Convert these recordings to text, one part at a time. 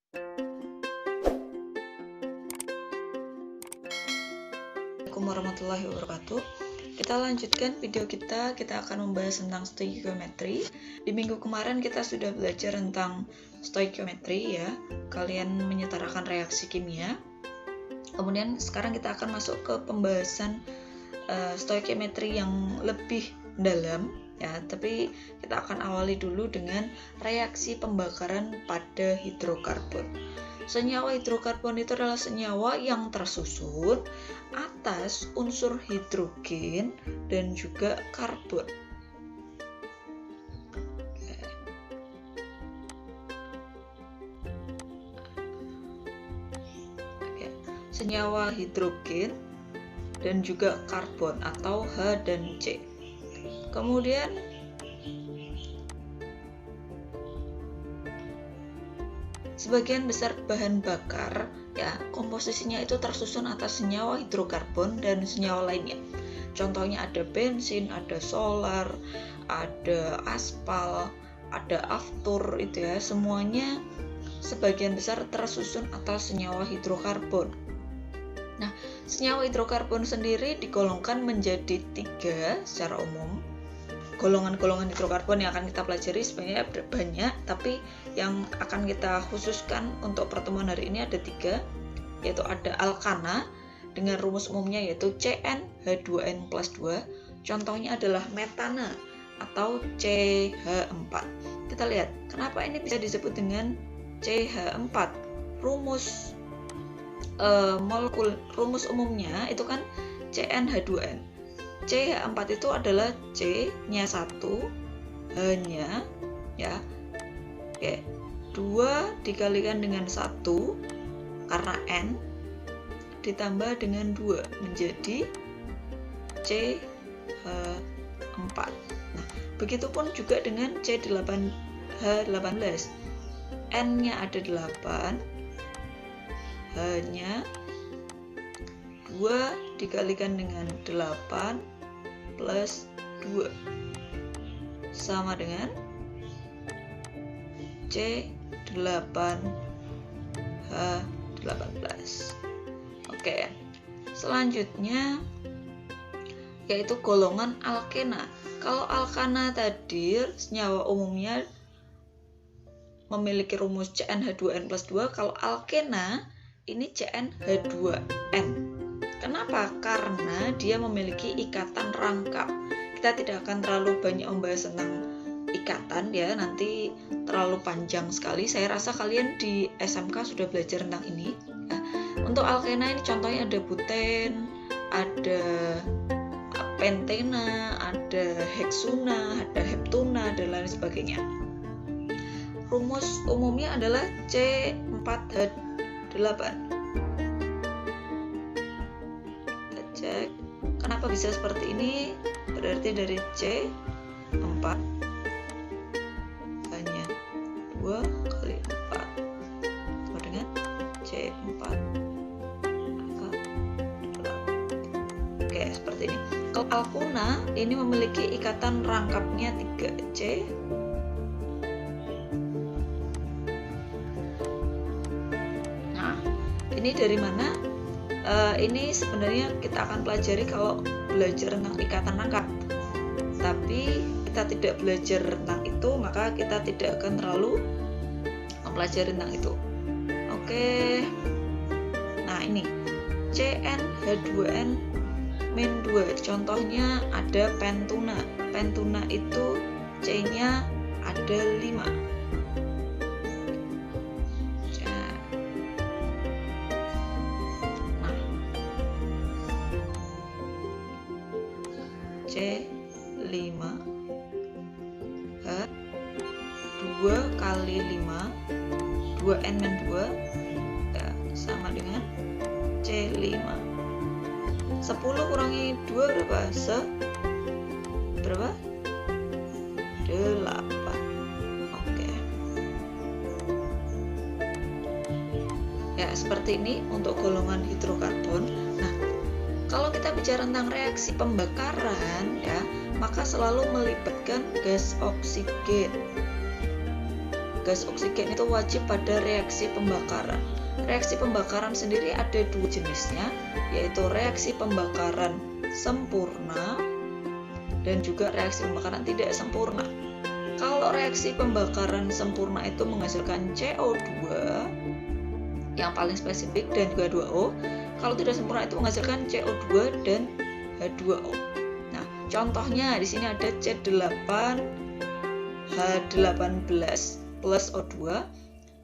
Assalamualaikum warahmatullahi wabarakatuh. Kita lanjutkan video kita akan membahas tentang stoikiometri. Di minggu kemarin kita sudah belajar tentang stoikiometri ya. Kalian menyetarakan reaksi kimia. Kemudian sekarang kita akan masuk ke pembahasan stoikiometri yang lebih dalam ya, tapi kita akan awali dulu dengan reaksi pembakaran pada hidrokarbon. Senyawa hidrokarbon itu adalah senyawa yang tersusun atas unsur hidrogen dan juga karbon. Senyawa hidrogen dan juga karbon atau H dan C. Kemudian sebagian besar bahan bakar ya, komposisinya itu tersusun atas senyawa hidrokarbon dan senyawa lainnya. Contohnya ada bensin, ada solar, ada aspal, ada aftur itu ya, semuanya sebagian besar tersusun atas senyawa hidrokarbon. Nah, senyawa hidrokarbon sendiri digolongkan menjadi 3 secara umum. Golongan-golongan hidrokarbon yang akan kita pelajari sebenarnya banyak, tapi yang akan kita khususkan untuk pertemuan hari ini ada 3, yaitu ada alkana dengan rumus umumnya yaitu CnH2n+2. Contohnya adalah metana atau CH4. Kita lihat kenapa ini bisa disebut dengan CH4. Rumus rumus umumnya itu kan CnH2n. CH4 itu adalah C-nya 1, H-nya ya. Oke, 2 dikalikan dengan 1 karena N ditambah dengan 2 menjadi CH4. Nah, begitupun juga dengan C8H18. N-nya ada 8, H-nya 2 dikalikan dengan 8 plus 2 sama dengan C8H18. Oke, selanjutnya yaitu golongan alkena. Kalau alkana tadi senyawa umumnya memiliki rumus CnH2n+2, kalau alkena ini CnH2n. Kenapa? Karena dia memiliki ikatan rangkap. Kita tidak akan terlalu banyak membahas tentang ikatan ya, nanti terlalu panjang sekali. Saya rasa kalian di SMK sudah belajar tentang ini. Nah, untuk alkena ini contohnya ada buten, ada pentena, ada heksuna, ada heptuna, dan lain sebagainya. Rumus umumnya adalah C4H8. Cek kenapa bisa seperti ini, berarti dari C4 hanya 2 kali 4 sama dengan C4 Oke, seperti ini. Kalau alkuna ini memiliki ikatan rangkapnya 3C. Nah, ini dari mana? Ini sebenarnya kita akan pelajari kalau belajar tentang ikatan rangkap, tapi kita tidak belajar tentang itu, maka kita tidak akan terlalu mempelajari tentang itu. Oke, nah ini CnH2n-2, contohnya ada pentuna. Pentuna itu C-nya ada 5. C5 H 2 kali 5 2n-2 ya, sama dengan C5. 10 kurangi 2 berapa? Berapa? 8. Oke. Ya, seperti ini untuk golongan hidrokarbon. Nah, kalau kita bicara tentang reaksi pembakaran ya, maka selalu melibatkan gas oksigen. gas oksigen itu wajib pada reaksi pembakaran. Reaksi pembakaran sendiri ada dua jenisnya, yaitu reaksi pembakaran sempurna dan juga reaksi pembakaran tidak sempurna. Kalau reaksi pembakaran sempurna itu menghasilkan CO2 yang paling spesifik dan juga H2O. Kalau tidak sempurna itu menghasilkan CO2 dan H2O. Nah, contohnya di sini ada C8H18 plus O2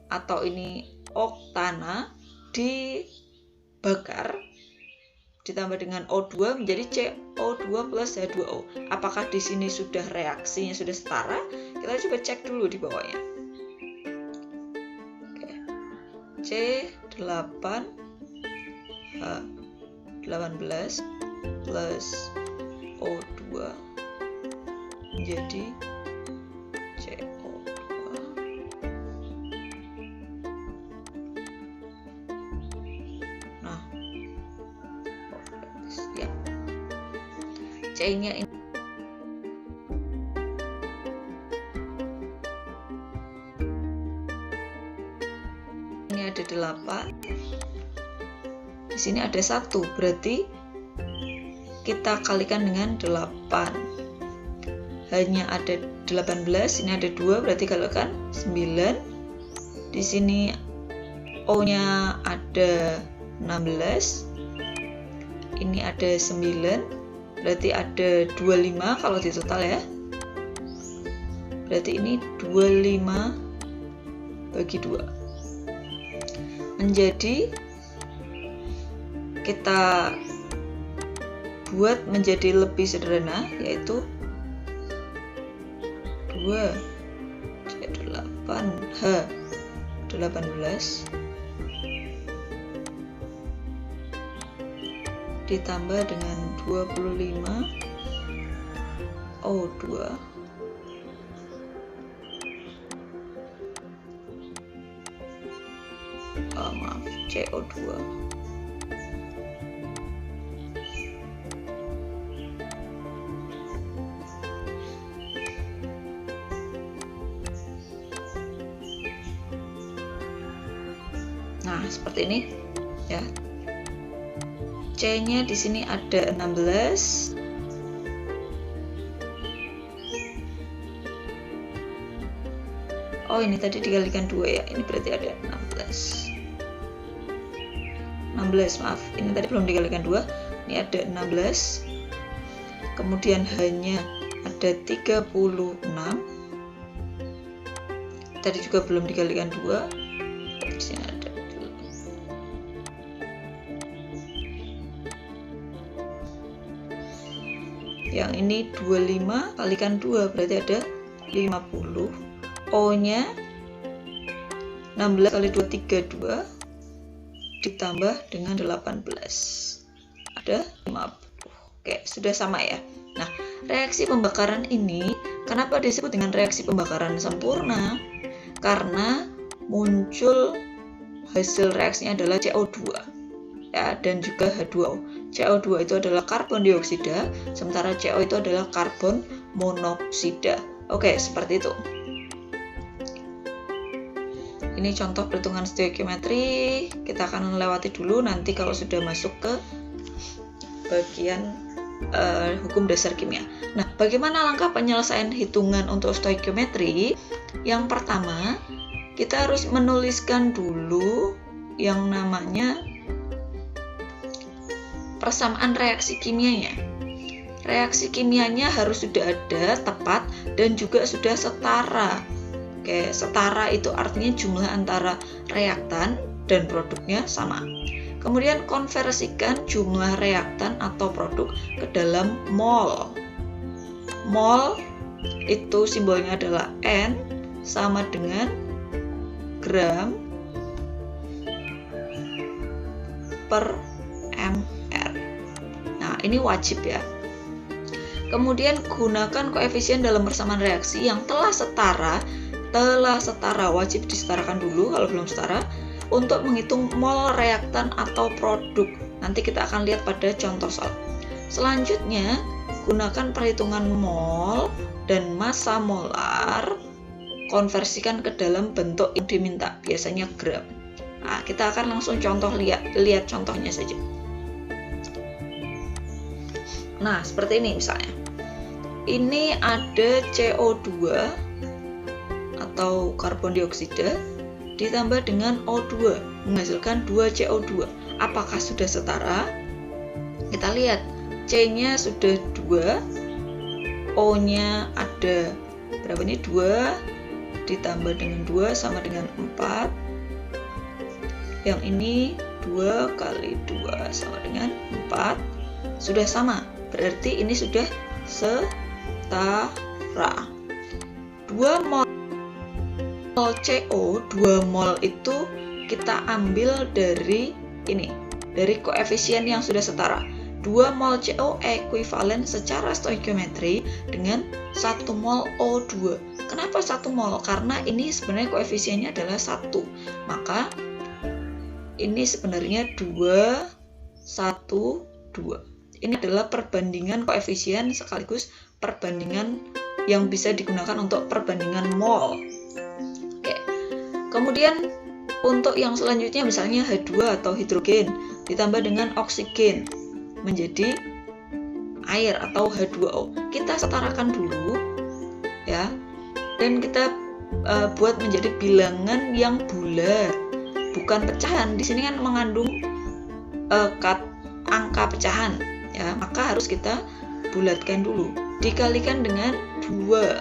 atau ini oktana dibakar ditambah dengan O2 menjadi CO2 plus H2O. Apakah di sini sudah reaksinya sudah setara? Kita coba cek dulu di bawahnya. Oke. C8H18 plus O2 menjadi CO2. Nah, ya. C-nya ini ada 8. Di sini ada 1, berarti kita kalikan dengan 8. Hanya ada 18, ini ada 2, berarti kalikan 9. Di sini O-nya ada 16. Ini ada 9, berarti ada 25 kalau di total ya. Berarti ini 25 bagi 2. Menjadi kita buat menjadi lebih sederhana, yaitu 2C8H18 ditambah dengan 25 O2 CO2 Nah, seperti ini ya. C-nya di sini ada 16. Oh, ini tadi dikalikan 2 ya. Ini berarti ada 16. 16, maaf. Ini tadi belum dikalikan 2. Ini ada 16. Kemudian hanya ada 36. Tadi juga belum dikalikan 2. Di sini ada. Yang ini 25 kalikan 2 berarti ada 50. O-nya 16 kali 2 32 ditambah dengan 18 ada 50. Oke, sudah sama ya. Nah, reaksi pembakaran ini kenapa disebut dengan reaksi pembakaran sempurna? Karena muncul hasil reaksinya adalah CO2 ya, dan juga H2O. CO2 itu adalah karbon dioksida, sementara CO itu adalah karbon monoksida. Oke, seperti itu. Ini contoh perhitungan stoikiometri. Kita akan lewati dulu, nanti kalau sudah masuk ke bagian hukum dasar kimia. Nah, bagaimana langkah penyelesaian hitungan untuk stoikiometri? Yang pertama, kita harus menuliskan dulu yang namanya persamaan reaksi kimianya. Reaksi kimianya harus sudah ada, tepat, dan juga sudah setara. Oke, setara itu artinya jumlah antara reaktan dan produknya sama. Kemudian konversikan jumlah reaktan atau produk ke dalam mol. Mol itu simbolnya adalah N sama dengan gram per mR. Nah, ini wajib ya. Kemudian gunakan koefisien dalam persamaan reaksi yang telah setara, wajib disetarakan dulu kalau belum setara, untuk menghitung mol reaktan atau produk. Nanti kita akan lihat pada contoh soal. Selanjutnya, gunakan perhitungan mol dan massa molar konversikan ke dalam bentuk yang diminta, biasanya gram. Nah, kita akan langsung lihat contohnya saja. Nah, seperti ini misalnya. Ini ada CO2 atau karbon dioksida ditambah dengan O2 menghasilkan 2 CO2. Apakah sudah setara? Kita lihat, C-nya sudah 2, O-nya ada berapa ini? 2 ditambah dengan 2 sama dengan 4. Yang ini 2 kali 2 sama dengan 4. Sudah sama, berarti ini sudah setara. 2 mol CO, 2 mol itu kita ambil dari ini, dari koefisien yang sudah setara. 2 mol CO ekuivalen secara stoikiometri dengan 1 mol O2. Kenapa 1 mol? Karena ini sebenarnya koefisiennya adalah 1. Maka ini sebenarnya 2, 1, 2. Ini adalah perbandingan koefisien sekaligus perbandingan yang bisa digunakan untuk perbandingan mol. Oke. Kemudian untuk yang selanjutnya misalnya H2 atau hidrogen ditambah dengan oksigen menjadi air atau H2O. Kita setarakan dulu ya. Dan kita buat menjadi bilangan yang bulat, bukan pecahan. Di sini kan mengandung angka pecahan ya, maka harus kita bulatkan dulu, dikalikan dengan 2.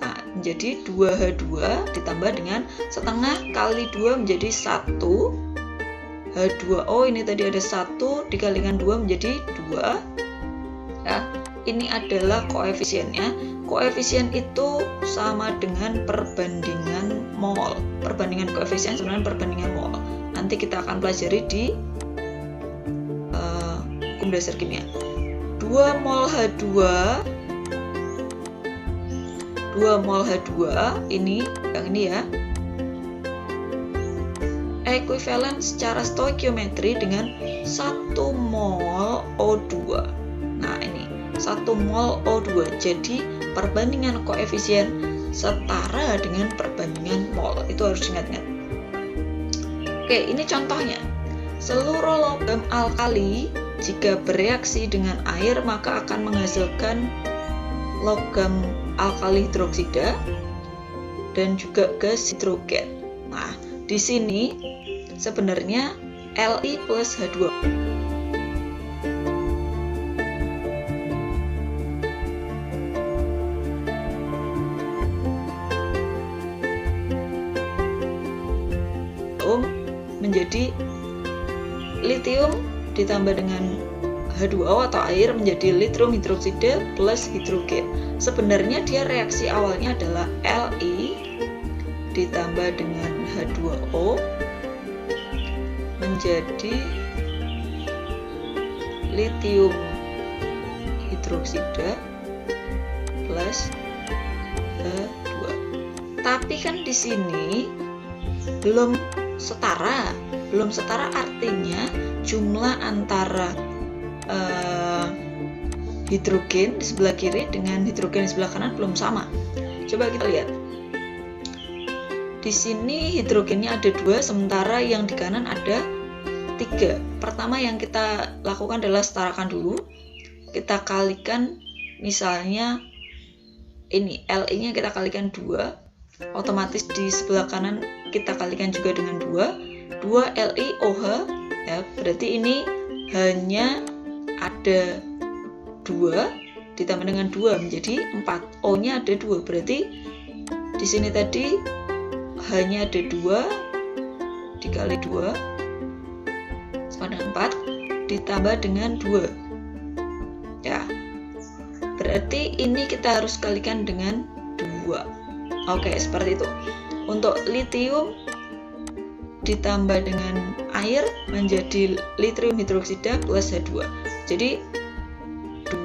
Nah, menjadi 2H2 ditambah dengan setengah kali 2 menjadi 1 H2O. Ini tadi ada 1 dikalikan 2 menjadi 2 ya. Ini adalah koefisiennya. Koefisien itu sama dengan perbandingan mol. Perbandingan koefisien sebenarnya perbandingan mol. Nanti kita akan pelajari di hukum dasar kimia. 2 mol H2 ini yang ini ya, ekuivalen secara stoikiometri dengan 1 mol O2. Nah, ini 1 mol O2. Jadi perbandingan koefisien setara dengan perbandingan mol. Itu harus diingat-ingat. Oke, ini contohnya. Seluruh logam alkali jika bereaksi dengan air maka akan menghasilkan logam alkali hidroksida dan juga gas hidrogen. Nah, di sini sebenarnya Li plus H2. Menjadi litium ditambah dengan H2O atau air menjadi lithium hidroksida plus hidrogen. Sebenarnya dia reaksi awalnya adalah Li ditambah dengan H2O menjadi lithium hidroksida plus H2. Tapi kan di sini belum setara artinya jumlah antara hidrogen di sebelah kiri dengan hidrogen di sebelah kanan belum sama. Coba kita lihat. Di sini hidrogennya ada 2, sementara yang di kanan ada 3. Pertama yang kita lakukan adalah setarakan dulu. Kita kalikan misalnya ini Li-nya kita kalikan 2. Otomatis di sebelah kanan kita kalikan juga dengan 2 LiOH ya, berarti ini hanya ada 2 ditambah dengan 2 menjadi 4. O-nya ada 2, berarti di sini tadi hanya ada 2 dikali 2 sama dengan 4 ditambah dengan 2 ya, berarti ini kita harus kalikan dengan 2. Oke, seperti itu. Untuk litium ditambah dengan air menjadi lithium hidroksida plus H2. Jadi 2.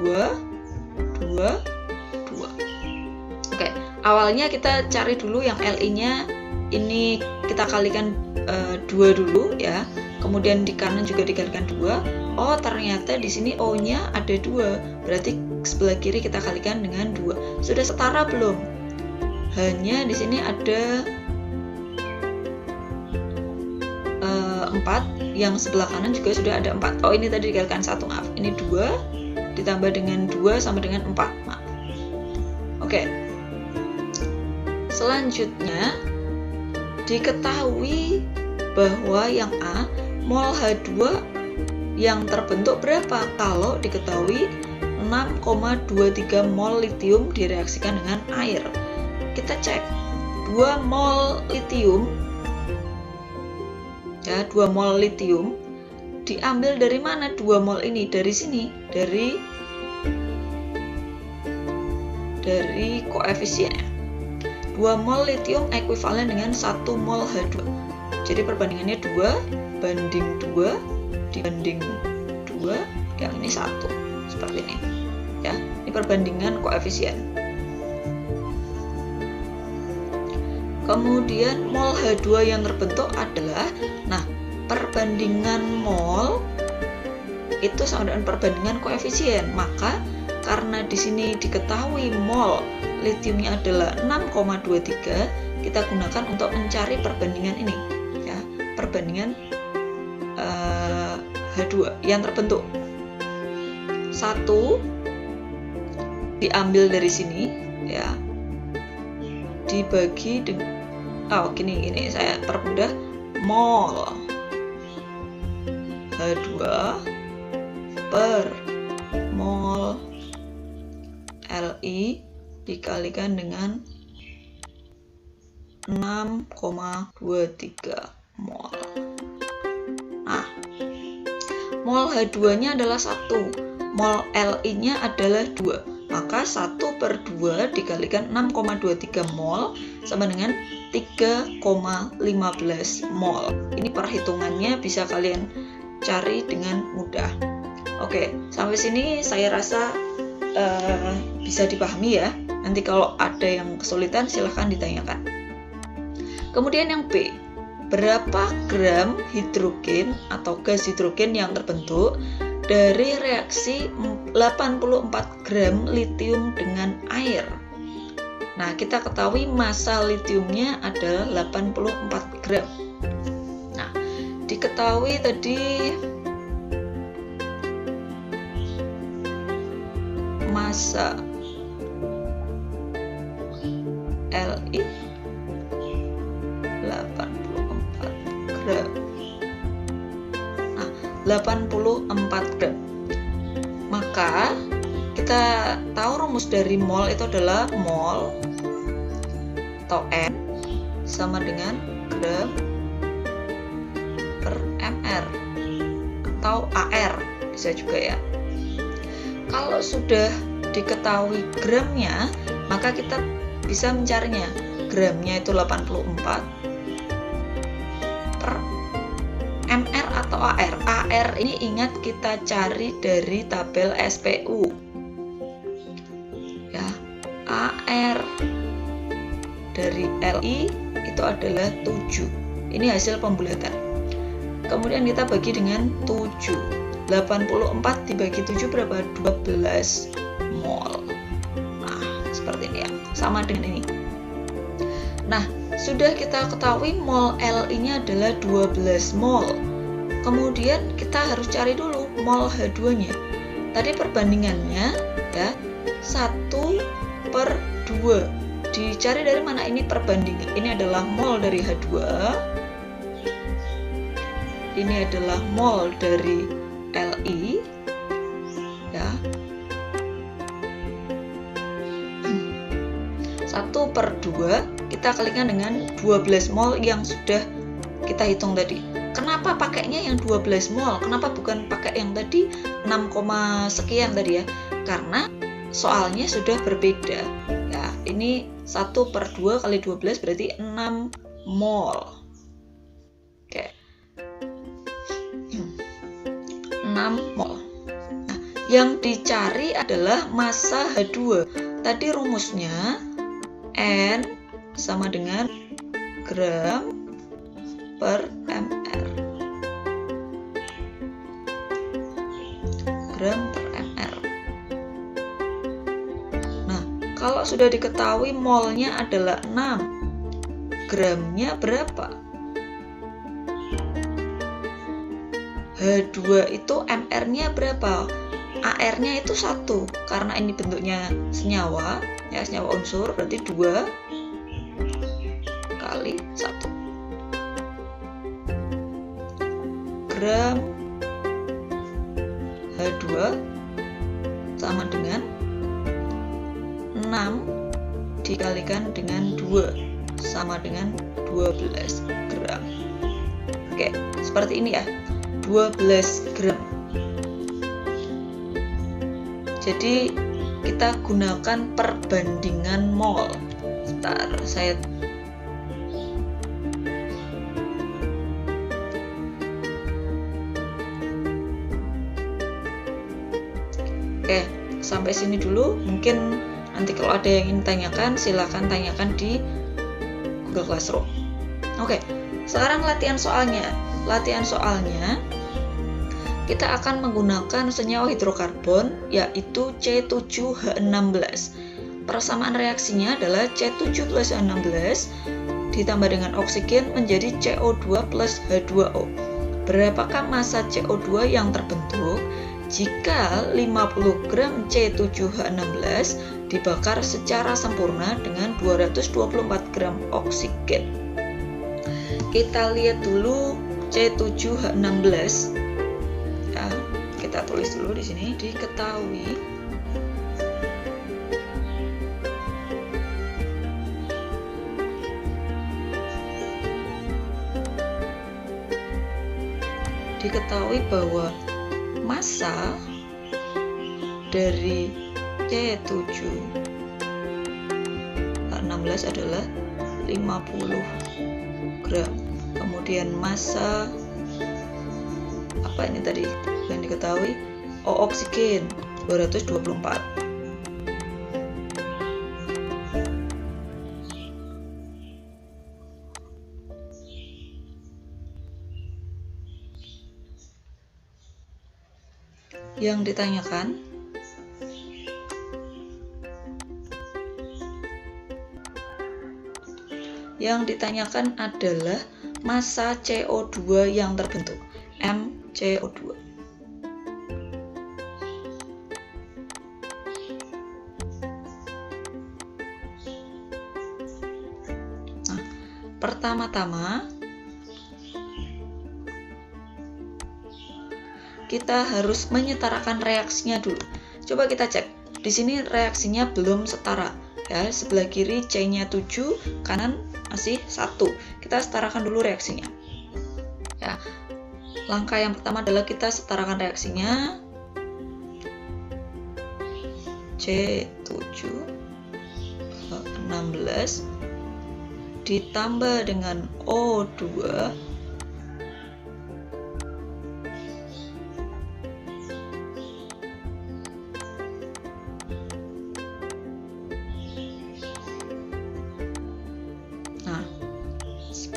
Oke, awalnya kita cari dulu yang Li-nya ini kita kalikan 2 dulu ya. Kemudian di kanan juga dikalikan 2. Oh, ternyata di sini O-nya ada 2. Berarti sebelah kiri kita kalikan dengan 2. Sudah setara belum? Hanya di sini ada 4, yang sebelah kanan juga sudah ada 4. Oh, ini tadi dikalikan 1, maaf. Ini 2 ditambah dengan 2 sama dengan 4, maaf. Oke. Selanjutnya diketahui bahwa yang A, mol H2 yang terbentuk berapa? Kalau diketahui 6,23 mol litium direaksikan dengan air. Kita cek 2 mol litium, ya, 2 mol litium diambil dari mana 2 mol ini? Dari sini, dari koefisiennya. 2 mol litium ekuivalen dengan 1 mol H2. Jadi perbandingannya 2 banding 2 dibanding 2, yang ini 1. Seperti ini. Ya, ini perbandingan koefisien. Kemudian mol H2 yang terbentuk adalah, nah, perbandingan mol itu sama dengan perbandingan koefisien. Maka karena di sini diketahui mol litiumnya adalah 6,23, kita gunakan untuk mencari perbandingan ini, ya, perbandingan H2 yang terbentuk. 1 diambil dari sini, ya, dibagi dengan, gini saya permudah, mol H2 per mol Li dikalikan dengan 6,23 mol. Nah, mol H2-nya adalah 1, mol Li-nya adalah 2. Maka 1/2 dikalikan 6,23 mol sama dengan 3,15 mol. Ini perhitungannya bisa kalian cari dengan mudah. Oke, sampai sini saya rasa bisa dipahami ya. Nanti kalau ada yang kesulitan silahkan ditanyakan. Kemudian yang B, berapa gram hidrogen atau gas hidrogen yang terbentuk dari reaksi 84 gram litium dengan air? Nah, kita ketahui massa litiumnya adalah 84 gram. Nah, diketahui tadi massa Li 84 gram. Nah, 84 gram. Maka kita tahu rumus dari mol itu adalah mol atau M sama dengan gram per mr atau AR bisa juga ya. Kalau sudah diketahui gramnya, maka kita bisa mencarinya. Gramnya itu 84 per mr atau AR. AR ini ingat kita cari dari tabel SPU. Ya, AR dari Li itu adalah 7. Ini hasil pembulatan. Kemudian kita bagi dengan 7. 84 dibagi 7 berapa? 12 mol. Nah, seperti ini ya. Sama dengan ini. Nah, sudah kita ketahui mol Li-nya adalah 12 mol. Kemudian kita harus cari dulu mol H2-nya. Tadi perbandingannya ya 1/2. Dicari dari mana ini perbandingan? Ini adalah mol dari H2. Ini adalah mol dari Li ya. 1/2 kita kalikan dengan 12 mol yang sudah kita hitung tadi. Kenapa pakainya yang 12 mol? Kenapa bukan pakai yang tadi 6, sekian tadi ya? Karena soalnya sudah berbeda ya. Ini 1/2 kali 12 berarti 6 mol. Oke. 6 mol. Nah, yang dicari adalah massa H2. Tadi rumusnya N sama dengan gram per mr. Gram per mr. Nah, Kalau sudah diketahui molnya adalah 6, gramnya berapa? H2 itu mR-nya berapa? AR-nya itu 1, karena ini bentuknya senyawa, ya senyawa unsur, berarti 2 kali 1. Gram H2 sama dengan 6 dikalikan dengan 2 sama dengan 12 gram. Oke, seperti ini ya, 12 gram. Jadi kita gunakan perbandingan mol. Sebentar, saya Oke, sampai sini dulu. Mungkin nanti kalau ada yang ingin tanyakan, silakan tanyakan di Google Classroom. Oke, sekarang latihan soalnya. Latihan soalnya, kita akan menggunakan senyawa hidrokarbon, yaitu C7H16. Persamaan reaksinya adalah C7 plus H16 ditambah dengan oksigen menjadi CO2 plus H2O. Berapakah massa CO2 yang terbentuk jika 50 gram C7H16 dibakar secara sempurna dengan 224 gram oksigen? Kita lihat dulu C7H16. Ya, kita tulis dulu di sini. Diketahui bahwa massa dari C7H16 adalah 50 gram. Kemudian massa apa ini tadi yang diketahui? Oksigen 224. Yang ditanyakan adalah massa CO2 yang terbentuk, MCO2. Nah, pertama-tama kita harus menyetarakan reaksinya dulu. Coba kita cek. Di sini reaksinya belum setara. Ya, sebelah kiri C-nya 7, kanan masih 1. Kita setarakan dulu reaksinya. Ya. Langkah yang pertama adalah kita setarakan reaksinya. C7H16 ditambah dengan O2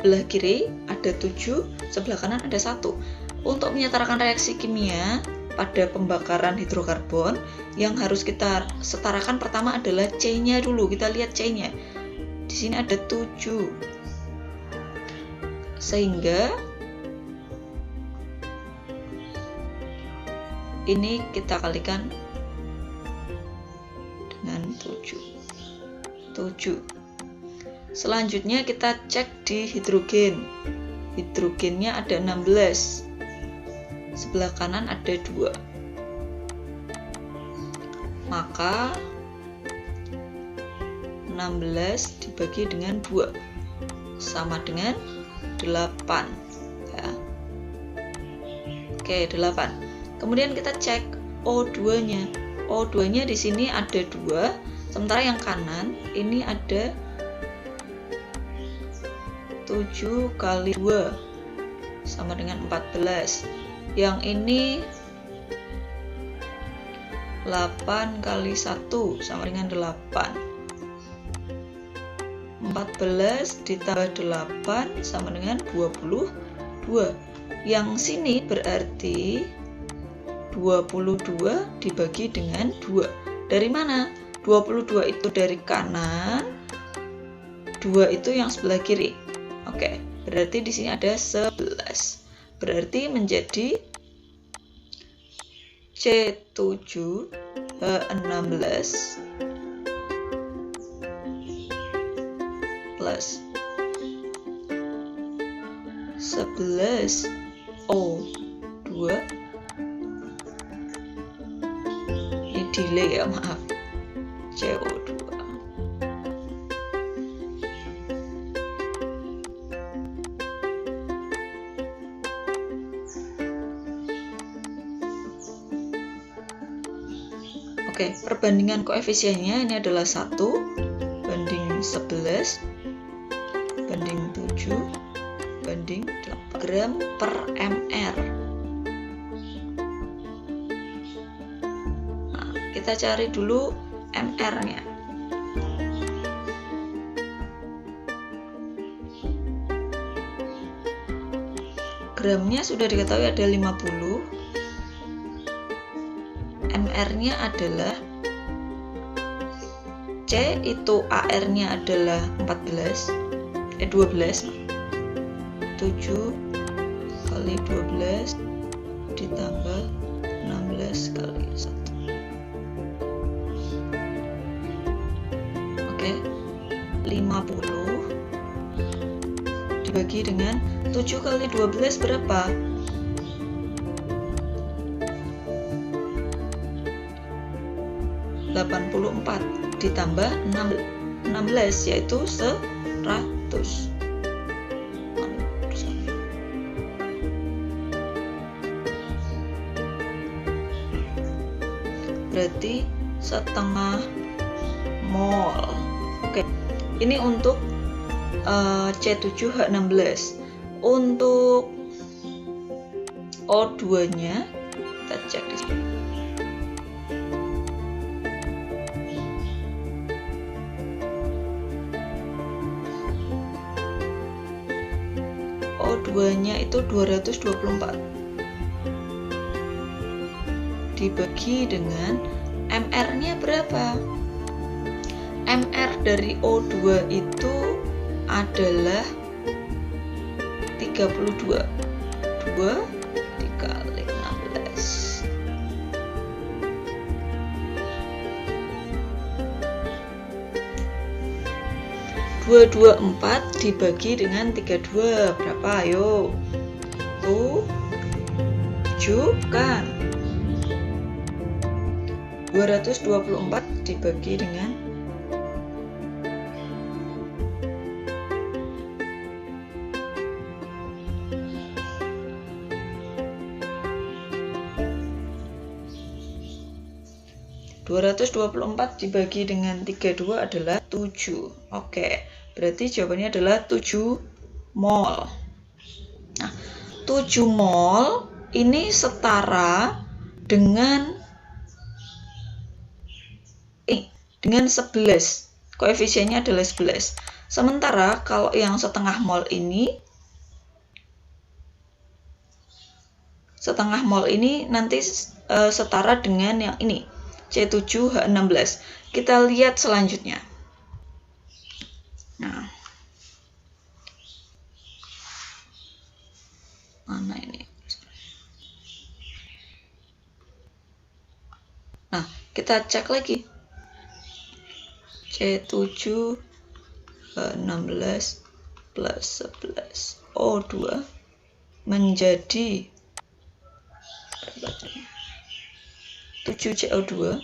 sebelah kiri ada 7, sebelah kanan ada 1. Untuk menyetarakan reaksi kimia pada pembakaran hidrokarbon, yang harus kita setarakan pertama adalah C-nya dulu. Kita lihat C-nya. Di sini ada 7. Sehingga ini kita kalikan dengan 7. Selanjutnya kita cek di hidrogen. Hidrogennya ada 16. Sebelah kanan ada 2. Maka 16 dibagi dengan 2 sama dengan 8. Ya. Oke, 8. Kemudian kita cek O2-nya. O2-nya di sini ada 2, sementara yang kanan ini ada 7 kali 2 sama dengan 14. Yang ini 8 kali 1 sama dengan 8. 14 ditambah 8 sama dengan 22. Yang sini berarti 22 dibagi dengan 2. Dari mana? 22 itu dari kanan, 2 itu yang sebelah kiri. Oke, berarti di sini ada 11. Berarti menjadi C7H16 plus 11O2. Ini delay ya, maaf. CO2. Oke, perbandingan koefisiennya ini adalah 1 banding 11 banding 7 banding 8 gram per mr. Nah, kita cari dulu mr-nya. Gramnya sudah diketahui ada 50. MR-nya adalah C, itu AR-nya adalah 12. 7 kali 12 ditambah 16 kali 1. Oke, 50 dibagi dengan 7 kali 12 berapa? 84 ditambah 16 yaitu 100. Berarti setengah mol. Oke, ini untuk C7H16. Untuk O2-nya kita cek di sini. O2-nya itu 224 dibagi dengan MR-nya berapa? MR dari O2 itu adalah 32. 2 dikali 16. Dua 24 dibagi dengan 32 berapa? Ayo. Tuh 7 kan. 224 dibagi dengan 224 dibagi dengan 32 adalah 7. Oke, berarti jawabannya adalah 7 mol. Nah, 7 mol ini setara dengan 11. Koefisiennya adalah 11. Sementara kalau yang setengah mol ini nanti setara dengan yang ini, C7H16. Kita lihat selanjutnya. Nah, mana ini? Nah, kita cek lagi. C7H16 plus 11 O2 menjadi 7 CO2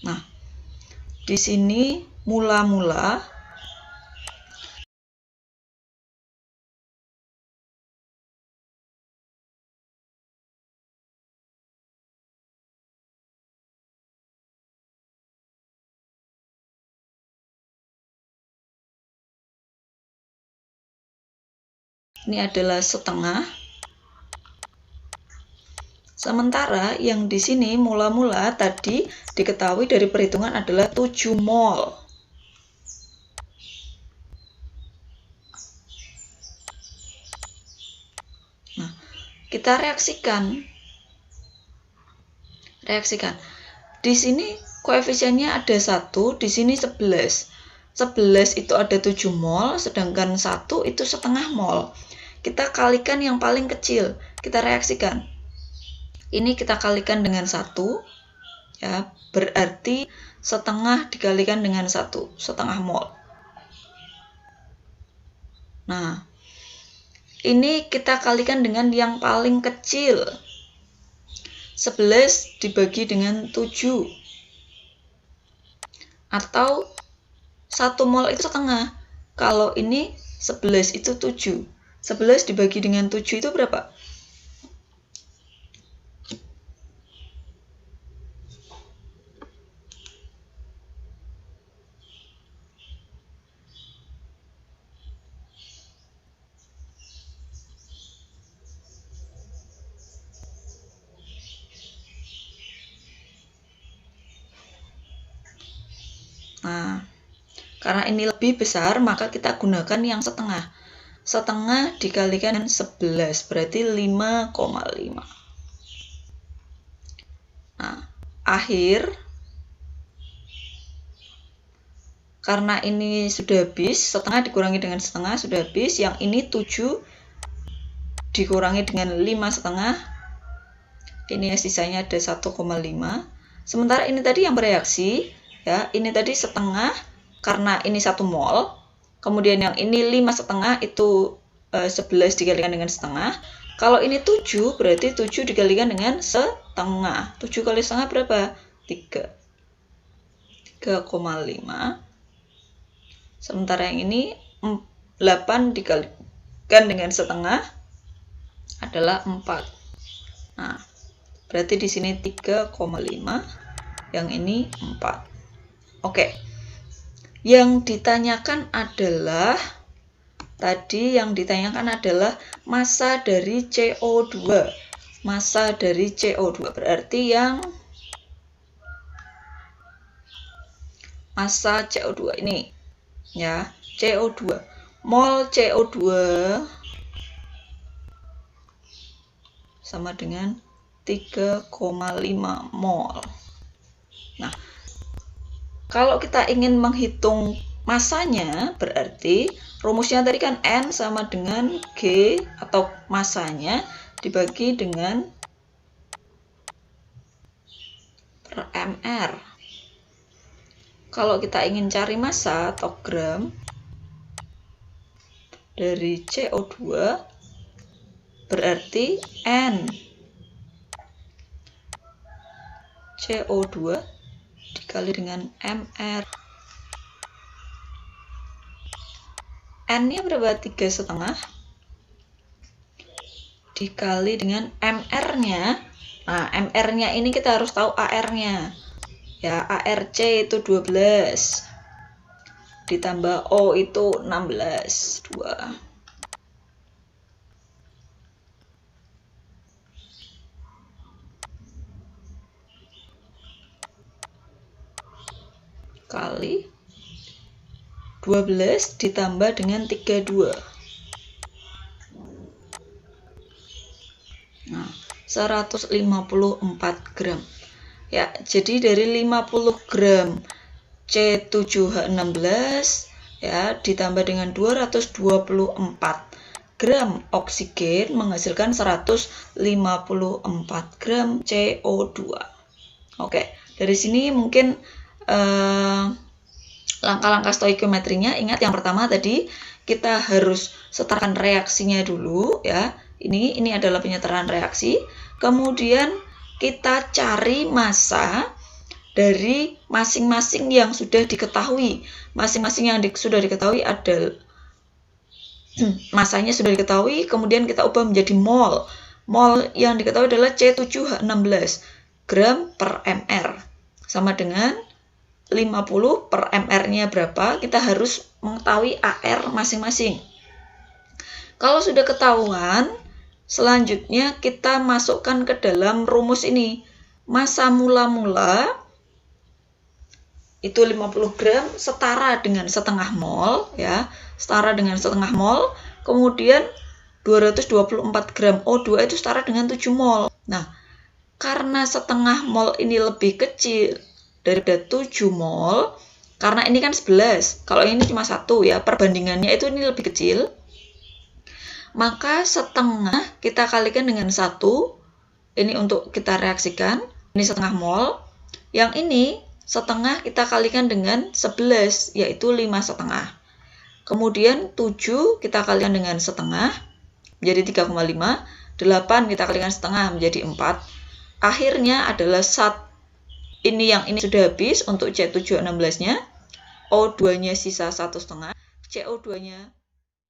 Nah, di sini mula-mula ini adalah setengah. Sementara yang di sini mula-mula tadi diketahui dari perhitungan adalah 7 mol. Kita reaksikan. Di sini koefisiennya ada 1, di sini 11. 11 itu ada 7 mol, sedangkan 1 itu setengah mol. Kita kalikan yang paling kecil, kita reaksikan. Ini kita kalikan dengan 1, ya, berarti setengah dikalikan dengan 1, setengah mol. Nah, ini kita kalikan dengan yang paling kecil. 11 dibagi dengan 7. Atau 1 mol itu setengah. Kalau ini 11 itu 7. 11 dibagi dengan 7 itu berapa? Nah, karena ini lebih besar, maka kita gunakan yang setengah. Setengah dikalikan dengan 11, berarti 5,5. Nah, akhir, karena ini sudah habis, setengah dikurangi dengan setengah sudah habis, yang ini 7 dikurangi dengan 5,5, ini sisanya ada 1,5. Sementara ini tadi yang bereaksi, ya, ini tadi setengah, karena ini 1 mol, kemudian yang ini 5,5 itu 11 dikalikan dengan setengah. Kalau ini 7, berarti 7 dikalikan dengan setengah. 7 kali setengah berapa? 3,5. Sementara yang ini 8 dikalikan dengan setengah adalah 4. Nah, berarti di sini 3,5, yang ini 4. Oke. Yang ditanyakan adalah massa dari CO2. Massa dari CO2 berarti yang massa CO2 ini, ya, CO2. Mol CO2 sama dengan 3,5 mol. Nah, kalau kita ingin menghitung masanya, berarti rumusnya tadi kan N sama dengan G atau masanya dibagi dengan per mR. Kalau kita ingin cari massa atau gram dari CO2, berarti N CO2 dikali dengan mR. N-nya berapa? 3,5 dikali dengan mR-nya. Nah, mR-nya ini kita harus tahu AR-nya. Ya, ARC itu 12 ditambah O itu 16, 2. Kali 12 ditambah dengan 32. Nah, 154 gram. Ya, jadi dari 50 gram C7H16 ya ditambah dengan 224 gram oksigen menghasilkan 154 gram CO2. Oke, dari sini mungkin langkah-langkah stoikiometrinya, ingat yang pertama tadi kita harus setarkan reaksinya dulu, ya. Ini adalah penyetaraan reaksi. Kemudian kita cari massa dari masing-masing yang sudah diketahui. Masing-masing yang sudah diketahui adalah massanya sudah diketahui, kemudian kita ubah menjadi mol. Mol yang diketahui adalah C7H16 gram per mR sama dengan 50 per mR-nya berapa, kita harus mengetahui AR masing-masing. Kalau sudah ketahuan, selanjutnya kita masukkan ke dalam rumus ini. Massa mula-mula itu 50 gram setara dengan setengah mol, ya, setara dengan setengah mol. Kemudian 224 gram O2 itu setara dengan 7 mol. Nah, karena setengah mol ini lebih kecil daripada 7 mol, karena ini kan 11, kalau ini cuma 1 ya, perbandingannya itu ini lebih kecil, maka setengah kita kalikan dengan 1, ini untuk kita reaksikan, ini setengah mol, yang ini setengah kita kalikan dengan 11, yaitu 5,5. Kemudian 7 kita kalikan dengan setengah, menjadi 3,5, 8 kita kalikan setengah menjadi 4. Akhirnya adalah yang ini sudah habis untuk C716-nya, O2-nya sisa 1,5, CO2-nya